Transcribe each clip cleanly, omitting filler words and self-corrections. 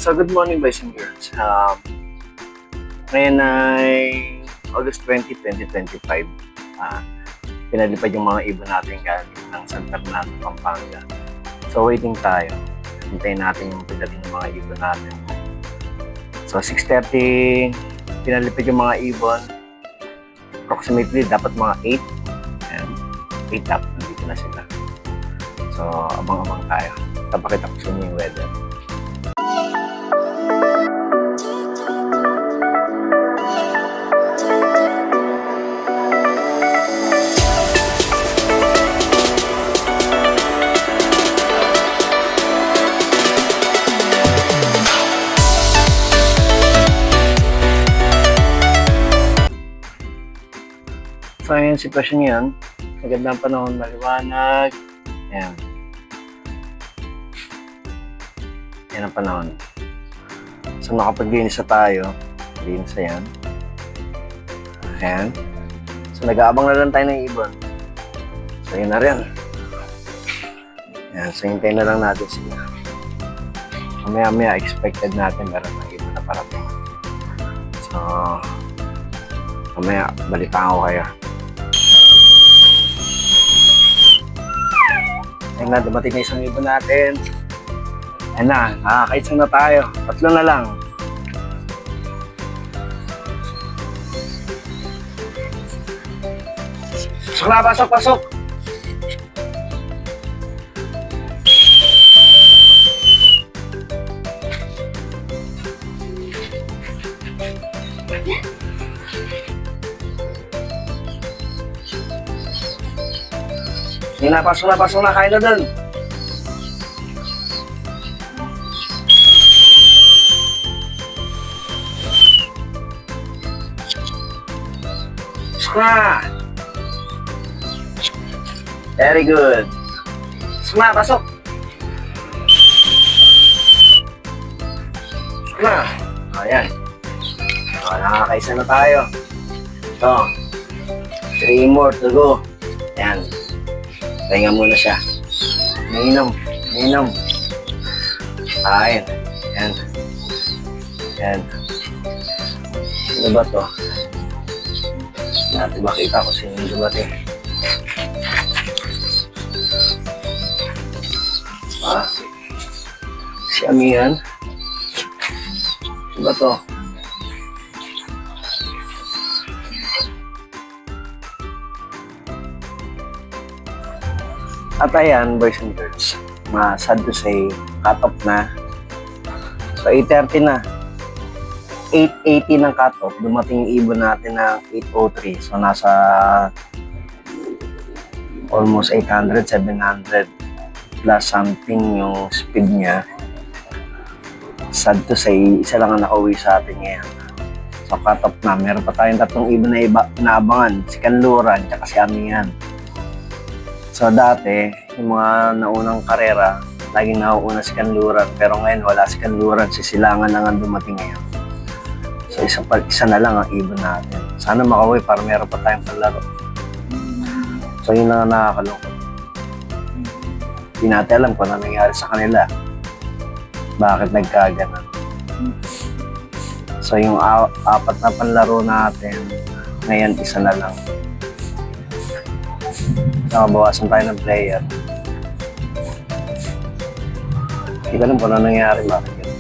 So, good morning boys and girls. Ngayon ay August 20, 2025. Pinalipad yung mga ibon natin galing ng San Fernando, Pampanga. So, waiting tayo. Hintayin natin yung pagdating ng mga ibon natin. So, 6:30, pinalipad yung mga ibon. Approximately, dapat mga 8. And 8 dapat nandito na sila. So, abang-abang tayo. Tapakita ko sa inyo yung weather. So, ayan yung sitwasyon yan. Magandang panahon, maliwanag. Ayan. Ayan ang panahon. So, nakapaglinis na tayo. Linis na yan. Ayan. So, nag-aabang na lang tayo ng ibon. So, yun na rin. Ayan. So, hintayin na lang natin sila. Mamaya-maya expected natin meron ng ibon na parating. So, mamaya balitaan ko kayo. Ayun na, dumating na isang ibon natin. Ayun na, nakakaisang na tayo. 3 na lang. Pasok na, pasok, pasok! Hindi na, pasok na, kain na dun. Pasok na. Very good. Pasok na, pasok. Pasok na. Ayan. Nakakaisa na tayo. Ito. 3 more to go. Ayan. Pahinga muna siya. Mainom. Kain. Yan. Yan. Ano ba to? Natin makita ko sino yung dumating. Si Amihan. Ano ba to? At ayan, boys and girls, sad to say, cut off na. So, 8:30 na. 8:80 ng cut off. Dumating yung ibon natin na 8:03. So, nasa almost 800, 700 plus something yung speed niya. Sad to say, isa lang ang nakauwi sa atin ngayon. So, cut off na. Meron pa tayong 3 ibon na naabangan. Si Kanluran, tsaka si Amihan. So dati, yung mga naunang karera, laging nauuna si Kanluran. Pero ngayon, wala si Kanluran. Si Silangan lang ang dumating ngayon. So isa na lang ang ibon natin. Sana makauwi para meron pa tayong panlaro. So yun lang ang nakakalungkot. Hindi natin alam kung ano nangyari sa kanila. Bakit nagkaganon. So yung 4 na panlaro natin, ngayon isa na lang. Nakabawasan tayo ng player. Hindi ko alam kung ano nangyari, bakit yun.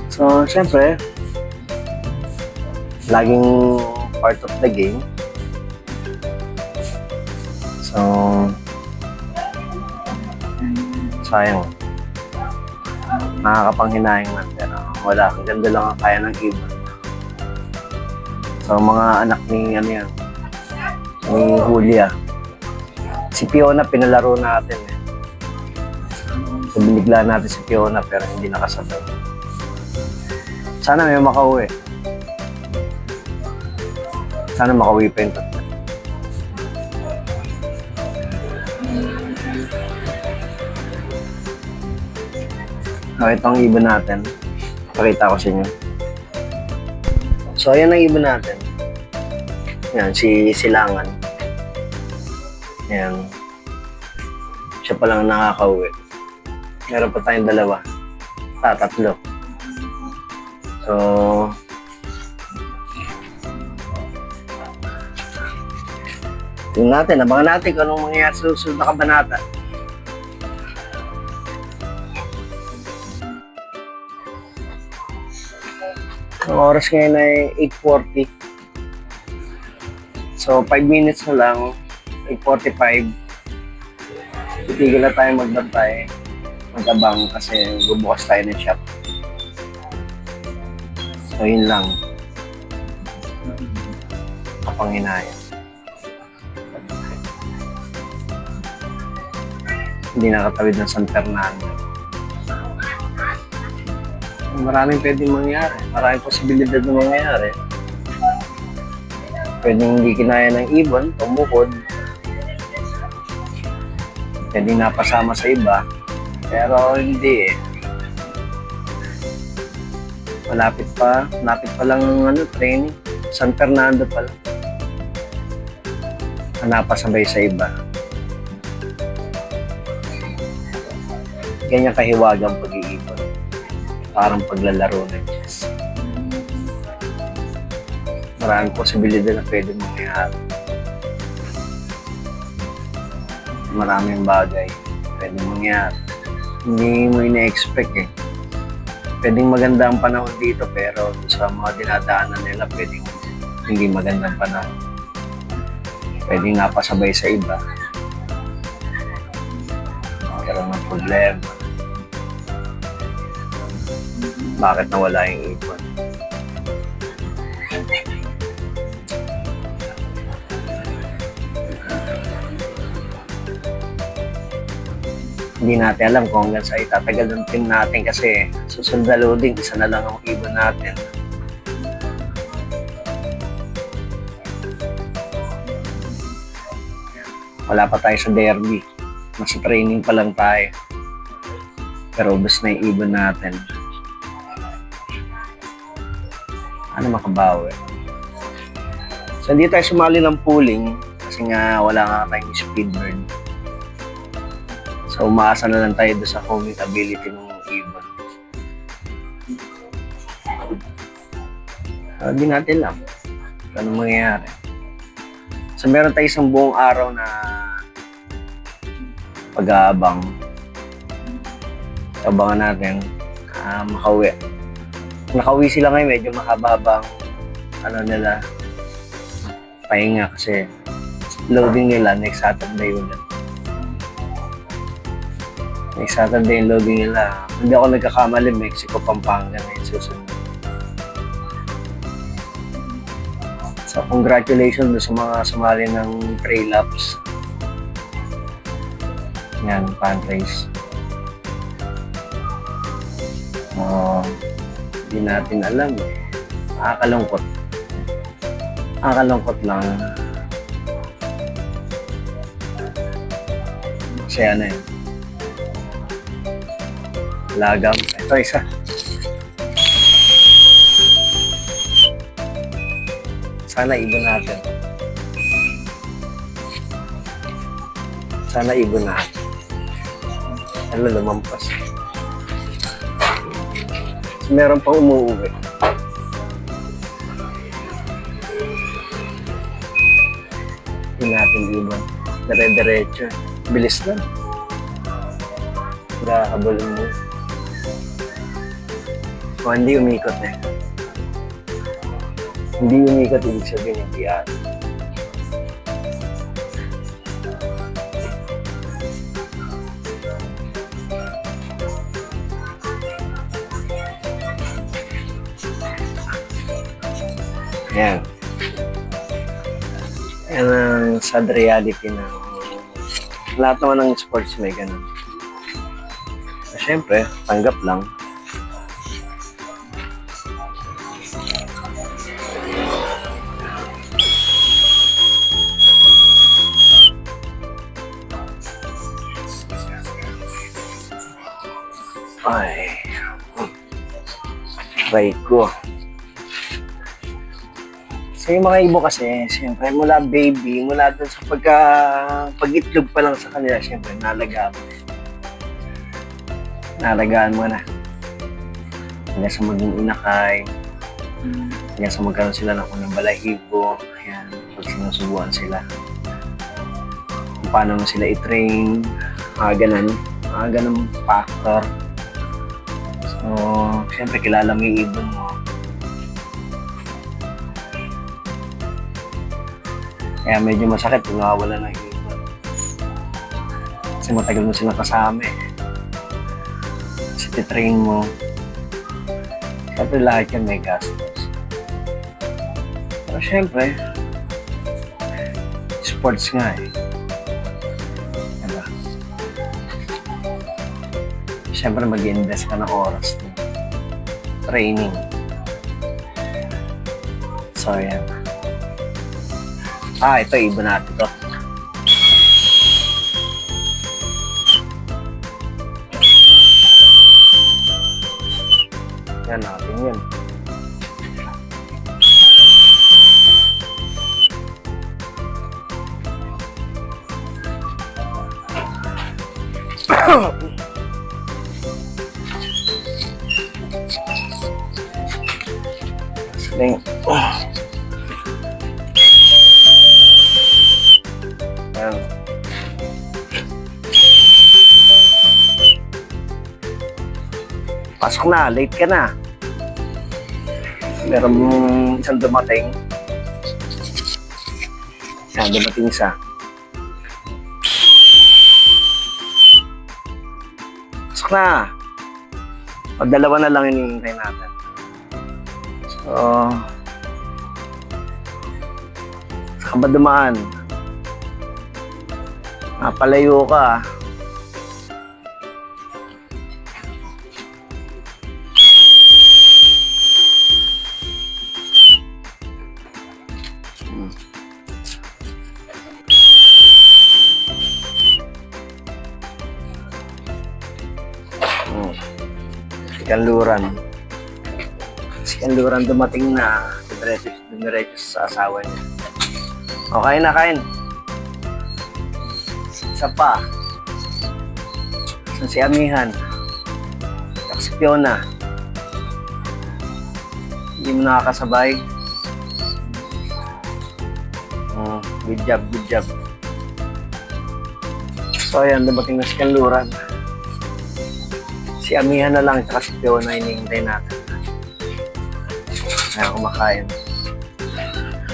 So, syempre, laging part of the game. So, sayang. Nakakapanghinayang lang. Pero wala, ang ganda lang ang kaya ng ibon. So, mga anak ni, ano yan, ni Julia. Si Fiona, pinalaro natin eh. So, binigla natin si Fiona pero hindi nakasabay. Sana may makauwi. Sana makauwi pa yung 3. Okay, itong ibon natin. Pakita ko sa inyo. So, ayan ang ibon natin. Yan, si Silangan. Yan. Siya palang nakakauwi. Meron pa tayong dalawa. Tatlo. So, tingnan natin, abangan natin kung anong mangyayari sa susunod na kabanata. Ang oras ngayon ay 8:40. So, 5 minutes na lang, 8:45. Titigil na tayo magbantay, magabang kasi bubukas tayo ng shop. So, yun lang. Kapanginaya. Hindi nakatawid ng San Fernando. Maraming pwedeng mangyari. Maraming posibilidad na mangyari. Pwedeng hindi kinaya ng ibon, tumukod. Pwedeng napasama sa iba. Pero hindi eh. Malapit pa lang training. San Fernando pa lang. Napasabay sa iba. Ganyan kahiwagang pag-iipon. Parang paglalaro ng chess. Maraming posibilidad na pwede mangyari. Maraming bagay pwede mangyari. Hindi mo ina-expect eh. Pwedeng maganda ang panahon dito pero sa mga dinadaanan nila pwedeng hindi magandang panahon. Pwedeng napasabay sa iba. Magkaroon ng problema. Bakit nawala yung ipon? Hindi natin alam kung hanggang sa itatagal ng team natin kasi susunod na loading, isa na lang ang ibon natin. Wala pa tayo sa derby. Nasa training pa lang tayo. Pero ubos na yung ibon natin. Ano makabawi? So hindi tayo sumali ng pooling kasi nga wala nga tayong speed bird. So umaasa na lang tayo doon sa homing ability ng ibon. So hindi natin lang kung ano mangyayari. So meron tayo isang buong araw na pag-aabang. So abangan natin makauwi. Nakauwi sila ngayon, medyo mahaba-habang nila pahinga kasi loading nila next Saturday ulit. Next Saturday yung loading nila. Hindi ako nagkakamali, Mexico, Pampanga na yung susunod. So congratulations sa mga sumali ng trail laps. Yan, fan race. Hindi natin alam eh. Nakakalungkot. Nakakalungkot lang. Kasi ano yun. Lagam. Ito isa. Sana ibon natin. Sana ibon natin. Ano lumampas. Meron pang umuuwi. Hindi natin ibon. Dire-diretso. Bilis na. Nakahabol mo. Kung hindi umikot eh. Hindi umikot, ibig sabihin hindi yan. Yan. Yan ang sad reality na lahat naman ng sports may ganun. Siyempre, tanggap lang. Ay. Try ko. So yung mga ibo kasi, siyempre mula baby, mula dun sa pag-itlog pa lang sa kanila, siyempre nalaga mo. Nalagaan mo na. Hanggang sa maging inakay. Hanggang sa magkaroon sila ng unang balahibo. Ayan, pag sinusubuan sila. Kung paano mo sila i-train. Mga ganun factor. So, siyempre kilala mo yung ibon mo. Kaya medyo masakit kung nawawala ng ibon. Kasi matagal mo silang kasama eh. Kasi titrain mo. Siyempre lahat yan may gastos. Pero siyempre, sports nga eh. Diba? Siyempre mag-invest ka ng oras ng training. So yan. Ito ibon natin to. Yan natin yun. Sling. Yan. Pasok na, late ka na. Meron isang dumating. Dumating isa. Pasok na. Dalawa na lang hinihintay natin. So, saan ba dumaan? Napalayo ka. Si Kanluran dumating na. Dumiretso sa asawa niya. Okay na, kain. Isa pa. Si Amihan. Si Fiona. Hindi mo nakakasabay. Good job. So ayan, dumating na si Kanluran. Si Amihan na lang, tsaka si Fiona hinihintay natin. Kaya kumakain.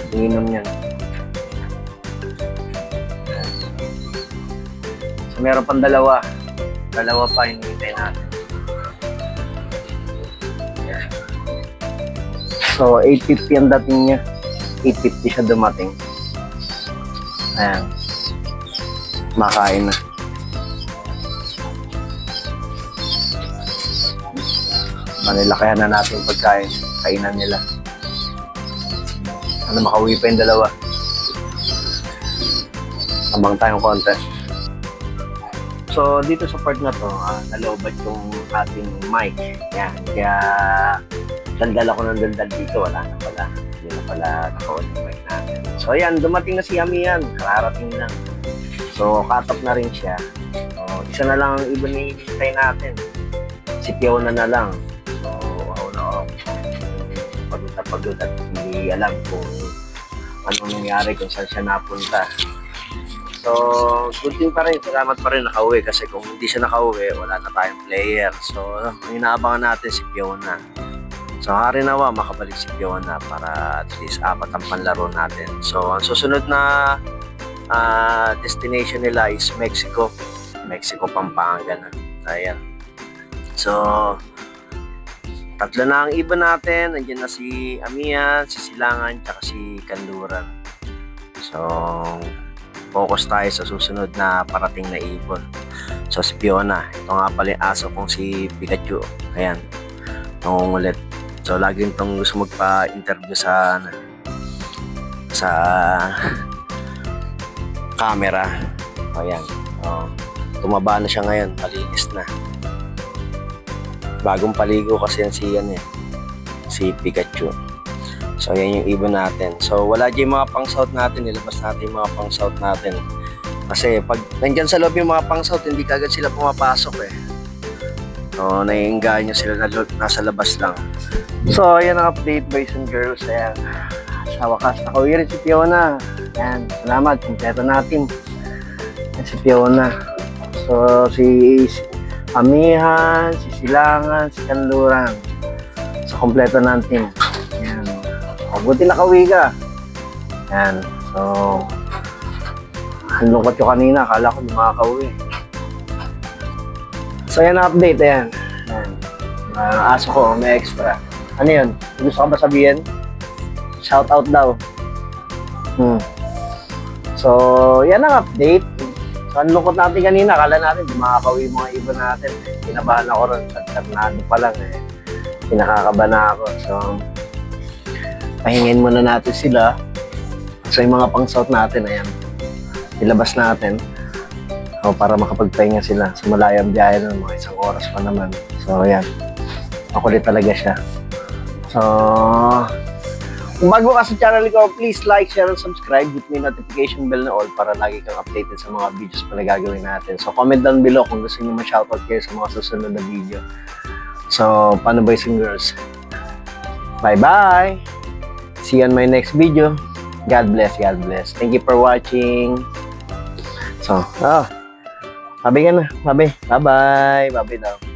Uminom yan. So meron pang dalawa. Dalawa pa hinihintay natin. So 8:50 ang dating niya. 8:50 siya dumating. Ayan. Makain na. Manilakayan na natin yung pagkain. Kainan nila. Makauwi pa yung dalawa. Habang tayong konti. So, dito sa part na to, nalobat yung ating mic. Yan. Kaya, daldal ako ng daldal dito. Wala na pala. Hindi na pala nakaon yung mic natin. So, ayan. Dumating na si Amihan. Kararating lang. So, cut off na rin siya. So, isa na lang ang ibon na hinihintay natin. Si Fiona na lang. Pagod at hindi alam kung anong nangyari, kung saan siya napunta. So, good thing pa rin. Salamat pa rin nakauwi kasi kung hindi siya nakauwi, wala na tayong player. So, inaabangan natin si Fiona. So, harinawa, makabalik si Fiona para at least 4 ang panlaro natin. So, ang susunod na destination nila is Mexico. Mexico, Pampanga na. Ayan. So, 3 na ang ibon natin. Nandiyan na si Amihan, si Silangan, tsaka si Kanluran. So, focus tayo sa susunod na parating na ibon. So, si Fiona. Ito nga pala yung aso kong si Pikachu. Ayan. Nangungulit. So, lagi itong gusto magpa-interview sa camera. Ayan. So, tumaba na siya ngayon. Malinis na. Bagong paligo kasi yan si Pikachu. So, yan yung ibon natin. So, wala dyan yung mga pang-south natin. Nilabas natin yung mga pang-south natin. Kasi, pag nandyan sa loob yung mga pang-south, hindi kagad sila pumapasok eh. So, naiingahan nyo sila na nasa labas lang. So, ayan ang update, boys and girls. Ayan. Sa wakas, nakauwi rin si Fiona. Ayan, salamat. Kumpleto natin. Ayan, si Fiona. So, si Amihan, si Silangan, si Kanluran. So, kumpleto natin. Ayan. O, buti nakauwi ka. Ayan. So, ang lungkot ko kanina. Akala ko hindi makakauwi. So, ayan ang update. Ayan. Ayan. Aso ko, may extra. Ano yun? Gusto ka ba sabihin? Shout out daw. So, yan ang update. So, ang lungkot natin kanina. Akala natin, di makakauwi mga iba natin. Kinabahan ako ron. Nano pa lang eh. Pinakakaba na ako. So, pahingin muna natin sila. So, yung mga pang-south natin, ayan. Ilabas natin. So, para makapagpahinga sila. So, malayang biyahe na mga 1 oras pa naman. So, ayan. Makulit talaga siya. So, kung bago ka sa channel ko, please like, share, and subscribe. Hit mo yung notification bell na all para lagi kang updated sa mga videos pa na gagawin natin. So, comment down below kung gusto niyo ma-shoutout kayo sa mga susunod na video. So, paano boys and girls? Bye-bye! See you on my next video. God bless, God bless. Thank you for watching. So, babi ka na. Babi. Bye-bye. Babi daw.